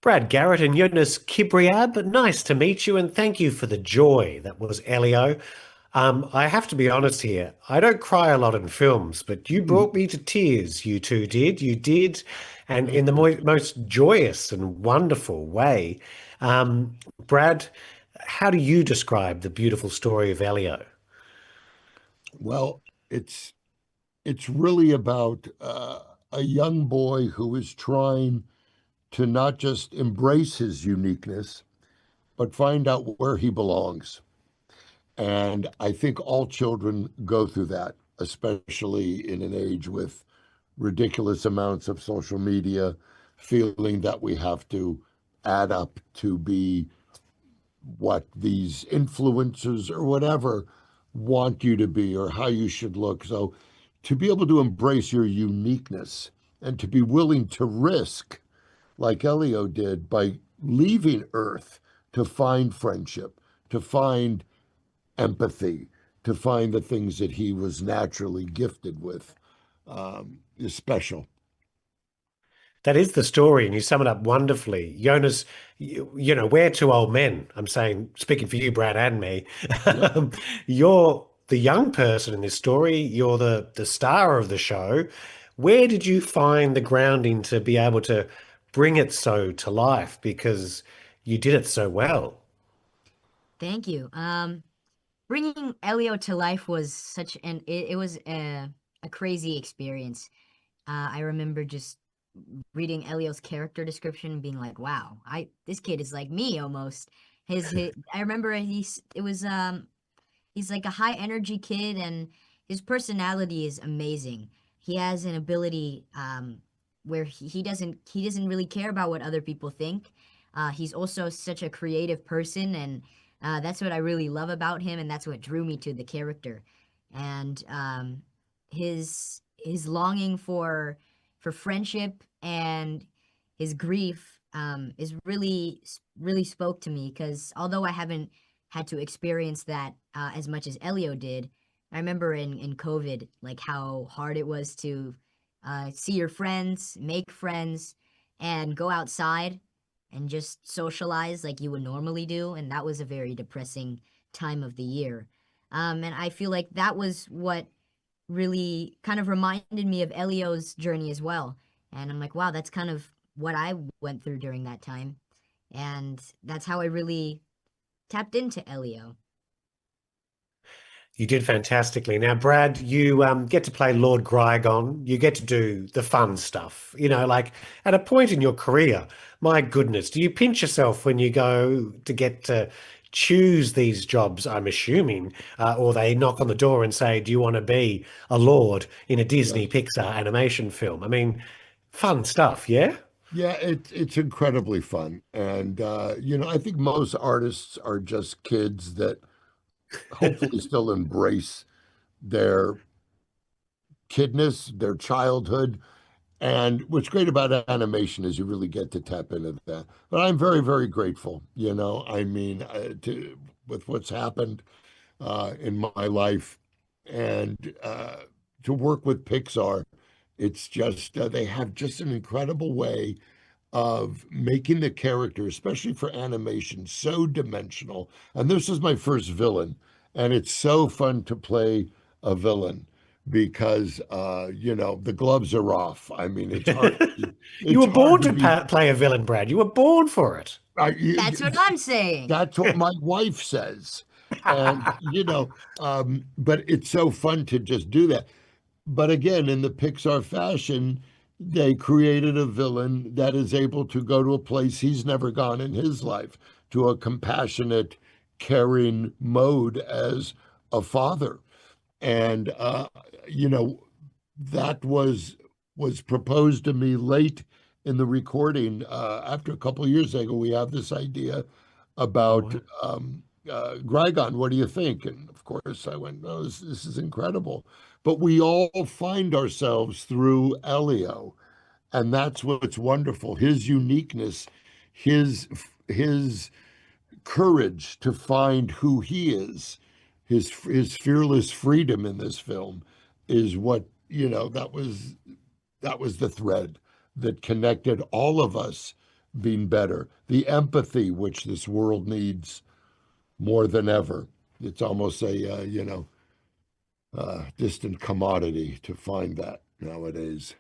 Brad Garrett and Yonas Kibreab, nice to meet you and thank you for the joy that was Elio. I have to be honest here, I don't cry a lot in films, but you Hmm, brought me to tears, you two did. You did, and in thank the you. most joyous and wonderful way. Brad, how do you describe the beautiful story of Elio? Well, it's it's really about a young boy who is trying to not just embrace his uniqueness, but find out where he belongs. And I think all children go through that, especially in an age with ridiculous amounts of social media, feeling that we have to add up to be what these influencers or whatever want you to be or how you should look. So to be able to embrace your uniqueness and to be willing to risk, like Elio did, by leaving Earth to find friendship, to find empathy, to find the things that he was naturally gifted with, is special. That is the story, and you sum it up wonderfully. Jonas, we're two old men. I'm saying, speaking for you, Brad, and me. Yep. You're the young person in this story. You're the star of the show. Where did you find the grounding to be able to bring it so to life? Because you did it so well. Thank you. Bringing Elio to life was such an it was a crazy experience. I remember just reading Elio's character description and being like, "Wow, I this kid is like me almost." His I remember he's like a high energy kid and his personality is amazing. He has an ability where he doesn't really care about what other people think. He's also such a creative person and that's what I really love about him and that's what drew me to the character. And his longing for friendship and his grief is really spoke to me because although I haven't had to experience that as much as Elio did. I remember in COVID, like how hard it was to see your friends, make friends, and go outside and just socialize like you would normally do. And that was a very depressing time of the year. And I feel like that was what really kind of reminded me of Elio's journey as well. And I'm like, wow, that's kind of what I went through during that time. And that's how I really tapped into Elio. You did fantastically. Now, Brad, you get to play Lord Grigon. You get to do the fun stuff. Like at a point in your career, my goodness, do you pinch yourself when you go to get to choose these jobs, I'm assuming, or they knock on the door and say, do you want to be a Lord in a Disney Yes. Pixar animation film? I mean, fun stuff, yeah? Yeah, it's incredibly fun. And I think most artists are just kids that hopefully still embrace their kidness, their childhood. And what's great about animation is you really get to tap into that. But I'm very, very grateful, I mean, with what's happened in my life and to work with Pixar. It's just, they have just an incredible way of making the character, especially for animation, so dimensional. And this is my first villain, and it's so fun to play a villain because the gloves are off. I mean, You it's were hard born to to be. play a villain, Brad. You were born for it. That's what I'm saying. That's what my wife says, and but it's so fun to just do that. But again, in the Pixar fashion, they created a villain that is able to go to a place he's never gone in his life, to a compassionate, caring mode as a father. And you know, that was proposed to me late in the recording. After a couple of years ago, we have this idea Oh, about wow. Grigon. What do you think? And of course, I went, "No, this is incredible." But we all find ourselves through Elio, and that's what's wonderful. His uniqueness, his his courage to find who he is, his fearless freedom in this film is what, that was the thread that connected all of us being better, the empathy which this world needs more than ever. It's almost a distant commodity to find that nowadays.